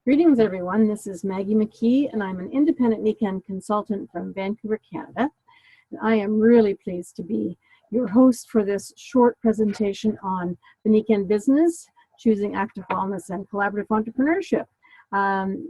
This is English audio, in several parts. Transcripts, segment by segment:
Greetings, everyone. This is Maggie McKee, and I'm an independent Nikken consultant from Vancouver, Canada. And I am really pleased to be your host for this short presentation on the Nikken business, choosing active wellness and collaborative entrepreneurship.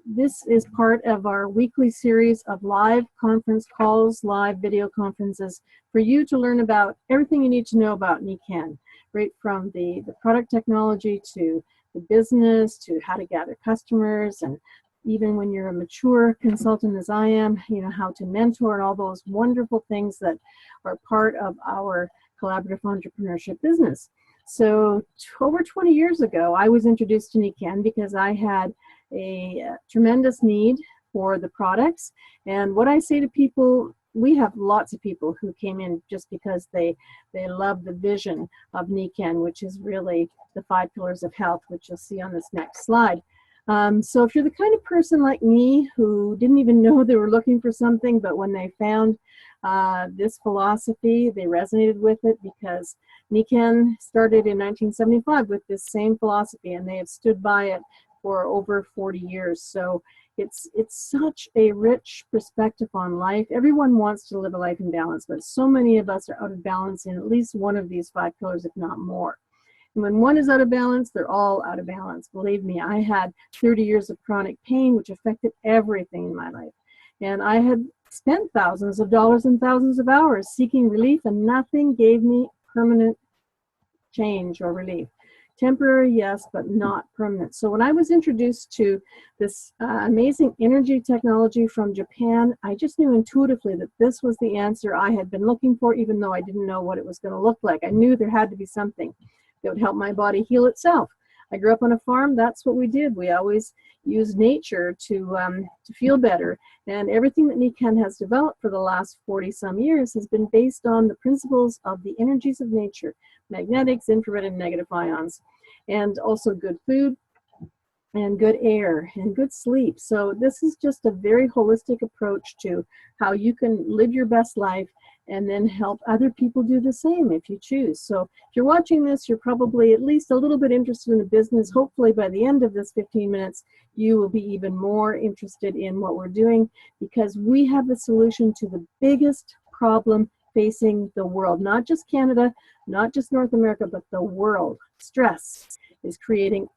This is part of our weekly series of live conference calls, live video conferences, for you to learn about everything you need to know about Nikken, right from the product technology to the business, to how to gather customers, and even when you're a mature consultant as I am, you know, how to mentor and all those wonderful things that are part of our collaborative entrepreneurship business. So over 20 years ago, I was introduced to Nikken because I had a tremendous need for the products. And what I say to people, we have lots of people who came in just because they love the vision of Nikken, which is really the 5 pillars of health, which you'll see on this next slide. So if you're the kind of person like me who didn't even know they were looking for something, but when they found this philosophy, they resonated with it, because Nikken started in 1975 with this same philosophy, and they have stood by it for over 40 years. So it's such a rich perspective on life. Everyone wants to live a life in balance, but so many of us are out of balance in at least one of these 5 pillars, if not more. And when one is out of balance, they're all out of balance. Believe me, I had 30 years of chronic pain, which affected everything in my life. And I had spent thousands of dollars and thousands of hours seeking relief, and nothing gave me permanent change or relief. Temporary, yes, but not permanent. So when I was introduced to this amazing energy technology from Japan, I just knew intuitively that this was the answer I had been looking for, even though I didn't know what it was going to look like. I knew there had to be something that would help my body heal itself. I grew up on a farm. That's what we did. We always used nature to feel better. And everything that Nikken has developed for the last 40-some years has been based on the principles of the energies of nature: magnetics, infrared, and negative ions, and also good food and good air and good sleep. So this is just a very holistic approach to how you can live your best life and then help other people do the same if you choose. So if you're watching this, you're probably at least a little bit interested in the business. Hopefully by the end of this 15 minutes, you will be even more interested in what we're doing, because we have the solution to the biggest problem facing the world, not just Canada, not just North America, but the world. Stress is creating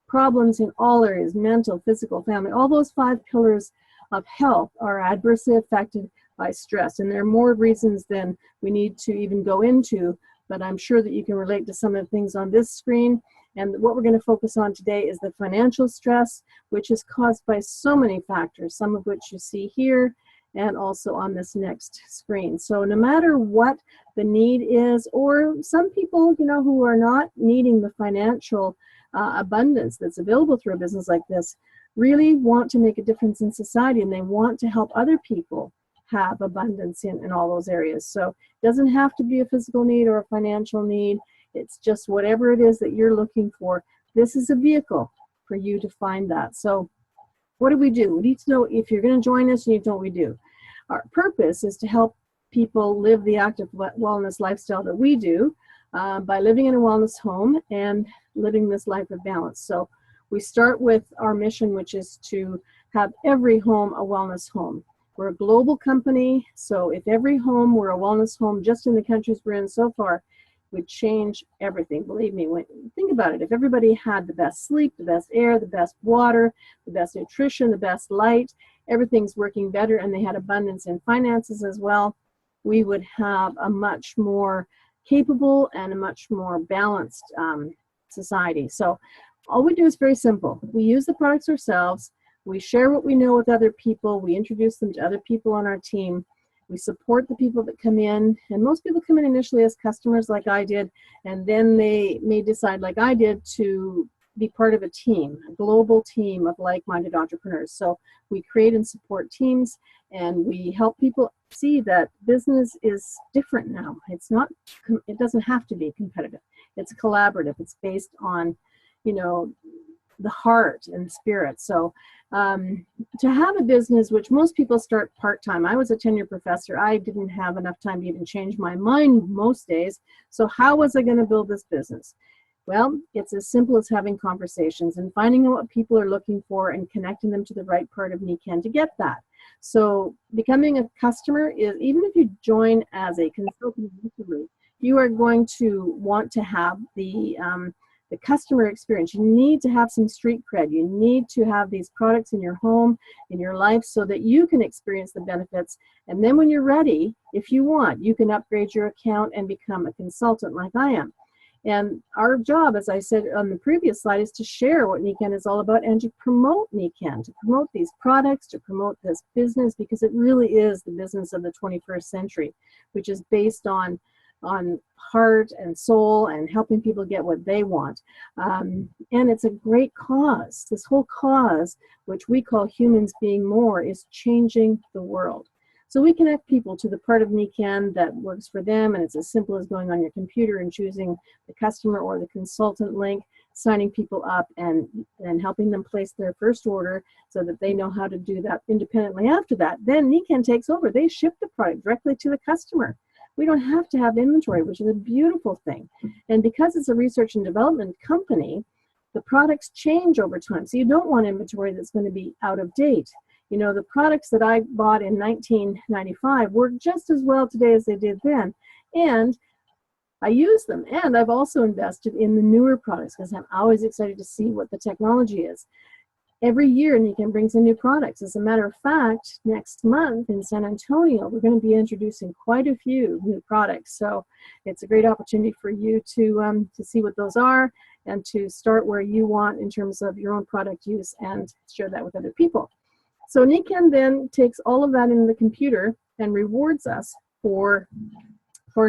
problems in all areas: mental, physical, family. All those 5 pillars of health are adversely affected by stress. And there are more reasons than we need to even go into, but I'm sure that you can relate to some of the things on this screen. And what we're going to focus on today is the financial stress, which is caused by so many factors, some of which you see here and also on this next screen. So no matter what the need is, or some people, you know, who are not needing the financial abundance that's available through a business like this, really want to make a difference in society, and they want to help other people have abundance in all those areas. So it doesn't have to be a physical need or a financial need. It's just whatever it is that you're looking for. This is a vehicle for you to find that. So what do? We need to know, if you're going to join us, you need to know what we do. Our purpose is to help people live the active wellness lifestyle that we do by living in a wellness home and living this life of balance. So we start with our mission, which is to have every home a wellness home. We're a global company, so if every home were a wellness home just in the countries we're in so far, would change everything. Believe me, think about it. If everybody had the best sleep, the best air, the best water, the best nutrition, the best light, everything's working better, and they had abundance in finances as well, we would have a much more capable and a much more balanced society. So all we do is very simple. We use the products ourselves. We share what we know with other people. We introduce them to other people on our team. We support the people that come in, and most people come in initially as customers like I did, and then they may decide, like I did, to be part of a team, a global team of like-minded entrepreneurs. So we create and support teams, and we help people see that business is different now. It doesn't have to be competitive. It's collaborative. It's based on, you know, the heart and spirit. So to have a business, which most people start part-time. I was a tenure professor. I didn't have enough time to even change my mind most days. So how was I going to build this business? Well, it's as simple as having conversations and finding out what people are looking for and connecting them to the right part of Nikken to get that. So becoming a customer is, even if you join as a consultant, you are going to want to have the customer experience. You need to have some street cred. You need to have these products in your home, in your life, so that you can experience the benefits. And then when you're ready, if you want, you can upgrade your account and become a consultant like I am. And our job, as I said on the previous slide, is to share what Nikken is all about and to promote Nikken, to promote these products, to promote this business, because it really is the business of the 21st century, which is based on heart and soul and helping people get what they want. And it's a great cause. This whole cause, which we call humans being more, is changing the world. So we connect people to the part of Nikken that works for them, and it's as simple as going on your computer and choosing the customer or the consultant link, signing people up, and helping them place their first order so that they know how to do that independently after that. Then Nikken takes over. They ship the product directly to the customer. We don't have to have inventory, which is a beautiful thing. And because it's a research and development company, the products change over time. So you don't want inventory that's going to be out of date. You know, the products that I bought in 1995 work just as well today as they did then. And I use them. And I've also invested in the newer products because I'm always excited to see what the technology is. Every year, Nikken brings in new products. As a matter of fact, next month in San Antonio, we're going to be introducing quite a few new products. So it's a great opportunity for you to see what those are and to start where you want in terms of your own product use and share that with other people. So Nikken then takes all of that into the computer and rewards us for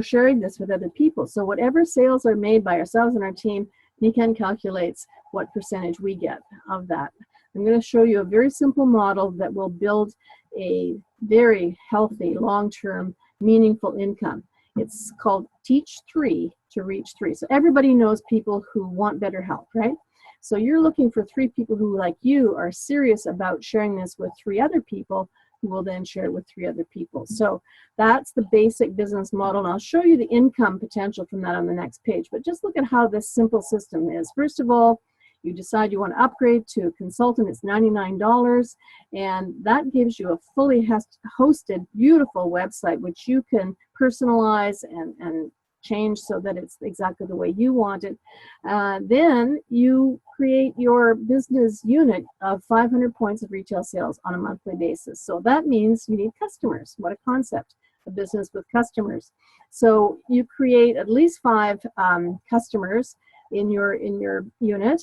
sharing this with other people. So whatever sales are made by ourselves and our team, Nikken calculates what percentage we get of that. I'm going to show you a very simple model that will build a very healthy, long-term, meaningful income. It's called Teach 3 to Reach 3. So everybody knows people who want better health, right? So you're looking for 3 people who, like you, are serious about sharing this with 3 other people who will then share it with 3 other people. So that's the basic business model. And I'll show you the income potential from that on the next page. But just look at how this simple system is. First of all, you decide you want to upgrade to a consultant. It's $99. And that gives you a fully hosted, beautiful website, which you can personalize and change so that it's exactly the way you want it. Then you create your business unit of 500 points of retail sales on a monthly basis. So that means you need customers. What a concept, a business with customers. So you create at least 5 customers in your unit,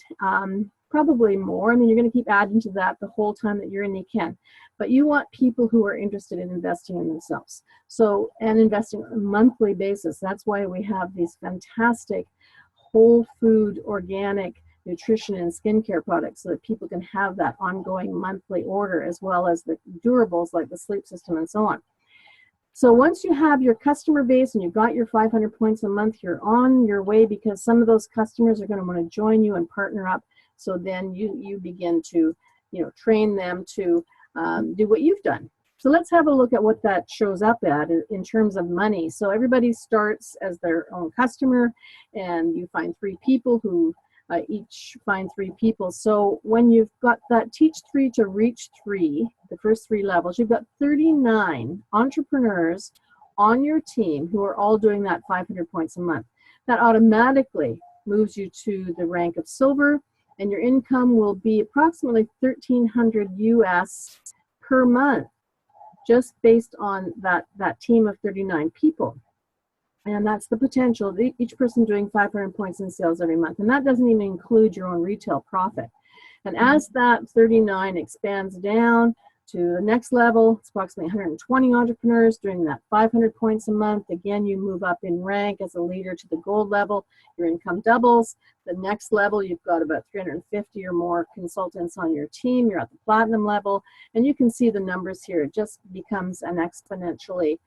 probably more. I mean, you're going to keep adding to that the whole time that you're in Nikken. But you want people who are interested in investing in themselves. So, and investing on a monthly basis. That's why we have these fantastic whole food, organic nutrition and skincare products so that people can have that ongoing monthly order, as well as the durables like the sleep system and so on. So once you have your customer base and you've got your 500 points a month, you're on your way, because some of those customers are going to want to join you and partner up. So then you begin to, train them to do what you've done. So let's have a look at what that shows up at in terms of money. So everybody starts as their own customer, and you find 3 people who each find 3 people. So when you've got that Teach 3 to Reach 3, the first 3 levels, you've got 39 entrepreneurs on your team who are all doing that 500 points a month. That automatically moves you to the rank of silver, and your income will be approximately $1,300 US per month, just based on that team of 39 people. And that's the potential, each person doing 500 points in sales every month. And that doesn't even include your own retail profit. And as that 39 expands down to the next level, it's approximately 120 entrepreneurs doing that 500 points a month. Again, you move up in rank as a leader to the gold level. Your income doubles. The next level, you've got about 350 or more consultants on your team. You're at the platinum level. And you can see the numbers here. It just becomes an exponentially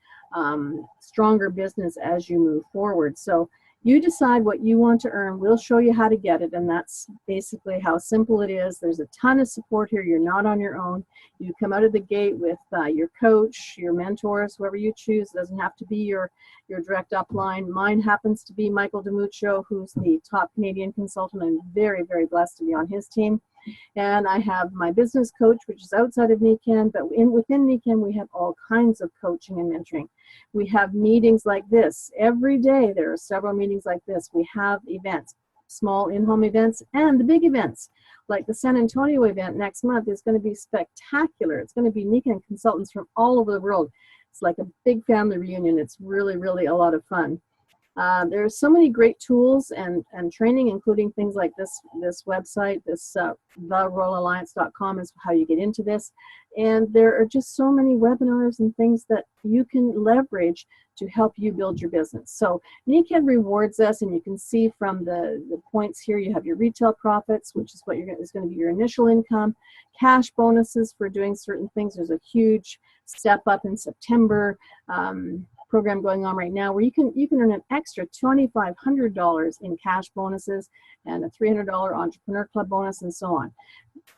stronger business as you move forward. So You decide what you want to earn. We'll show you how to get it, and that's basically how simple it is. There's a ton of support here. You're not on your own. You come out of the gate with your coach, your mentors, whoever you choose. It doesn't have to be your direct upline. Mine happens to be Michael DiMuccio, who's the top Canadian consultant. I'm very, very blessed to be on his team. And I have my business coach, which is outside of Nikken, but within Nikken, we have all kinds of coaching and mentoring. We have meetings like this. Every day, there are several meetings like this. We have events, small in-home events, and the big events. Like the San Antonio event next month is going to be spectacular. It's going to be Nikken consultants from all over the world. It's like a big family reunion. It's really, really a lot of fun. There's so many great tools and training, including things like this website, theroyalalliance.com is how you get into this. And there are just so many webinars and things that you can leverage to help you build your business. So Nikken rewards us, and you can see from the points here, you have your retail profits, which is what is going to be your initial income, cash bonuses for doing certain things. There's a huge step up in September. Program going on right now where you can earn an extra $2,500 in cash bonuses and a $300 Entrepreneur Club bonus and so on.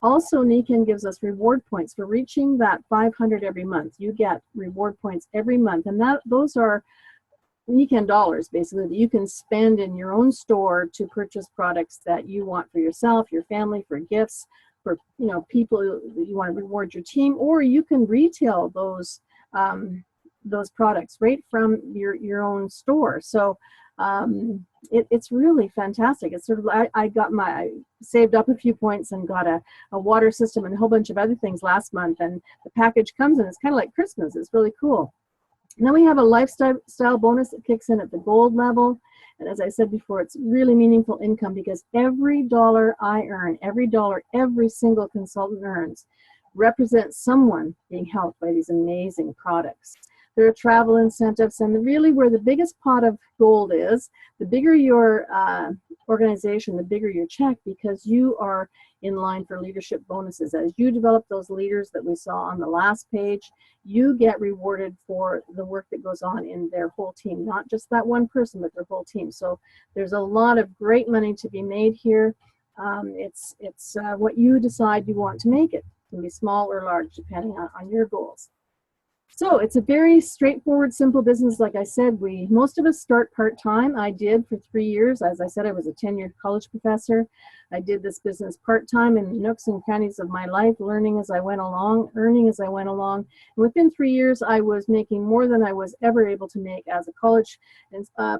Also, Nikken gives us reward points for reaching that 500 every month. You get reward points every month, and those are Nikken dollars basically that you can spend in your own store to purchase products that you want for yourself, your family, for gifts, for people that you want to reward your team, or you can retail those products right from your own store. So it's really fantastic. It's sort of, I saved up a few points and got a water system and a whole bunch of other things last month, and the package comes and it's kind of like Christmas. It's really cool. And then we have a lifestyle bonus that kicks in at the gold level. And as I said before, it's really meaningful income because every dollar I earn, every dollar every single consultant earns represents someone being helped by these amazing products. There are travel incentives, and really where the biggest pot of gold is, the bigger your organization, the bigger your check, because you are in line for leadership bonuses. As you develop those leaders that we saw on the last page, you get rewarded for the work that goes on in their whole team, not just that one person, but their whole team. So there's a lot of great money to be made here. It's what you decide you want to make it. It can be small or large, depending on your goals. So it's a very straightforward, simple business. Like I said, most of us start part-time. I did for 3 years. As I said, I was a tenured college professor. I did this business part-time in the nooks and crannies of my life, learning as I went along, earning as I went along. And within 3 years, I was making more than I was ever able to make as a college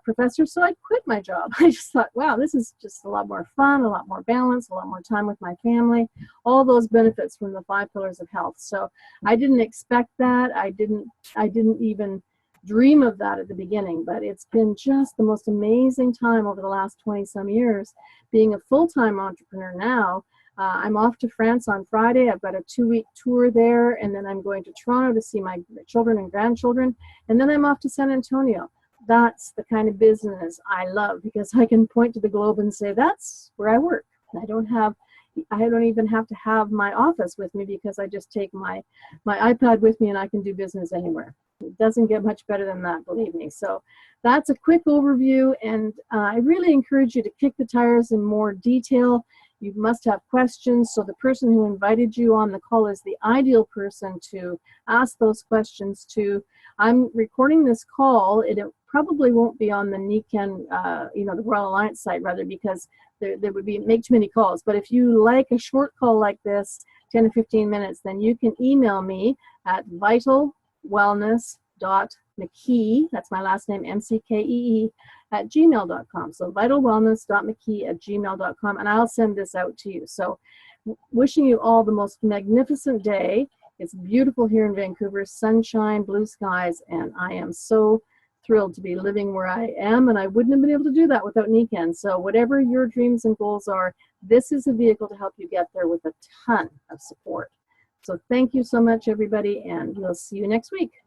professor. So I quit my job. I just thought, wow, this is just a lot more fun, a lot more balance, a lot more time with my family, all those benefits from the 5 pillars of health. So I didn't expect that. I didn't even dream of that at the beginning, but it's been just the most amazing time over the last 20-some years being a full-time entrepreneur now. I'm off to France on Friday. I've got a 2-week tour there, and then I'm going to Toronto to see my children and grandchildren, and then I'm off to San Antonio. That's the kind of business I love because I can point to the globe and say, that's where I work. I don't even have to have my office with me because I just take my iPad with me and I can do business anywhere. It doesn't get much better than that, believe me. So that's a quick overview, and I really encourage you to kick the tires in more detail. You must have questions, so the person who invited you on the call is the ideal person to ask those questions to. I'm recording this call. It probably won't be on the Nikken, the Royal Alliance site, rather, because there would make too many calls. But if you like a short call like this, 10 to 15 minutes, then you can email me at vitalwellness.mckee, that's my last name, MCKEE, at gmail.com. So vitalwellness.mckee@gmail.com, and I'll send this out to you. So wishing you all the most magnificent day. It's beautiful here in Vancouver, sunshine, blue skies, and I am so thrilled to be living where I am, and I wouldn't have been able to do that without Nikken. So whatever your dreams and goals are, this is a vehicle to help you get there with a ton of support. So thank you so much, everybody, and we'll see you next week.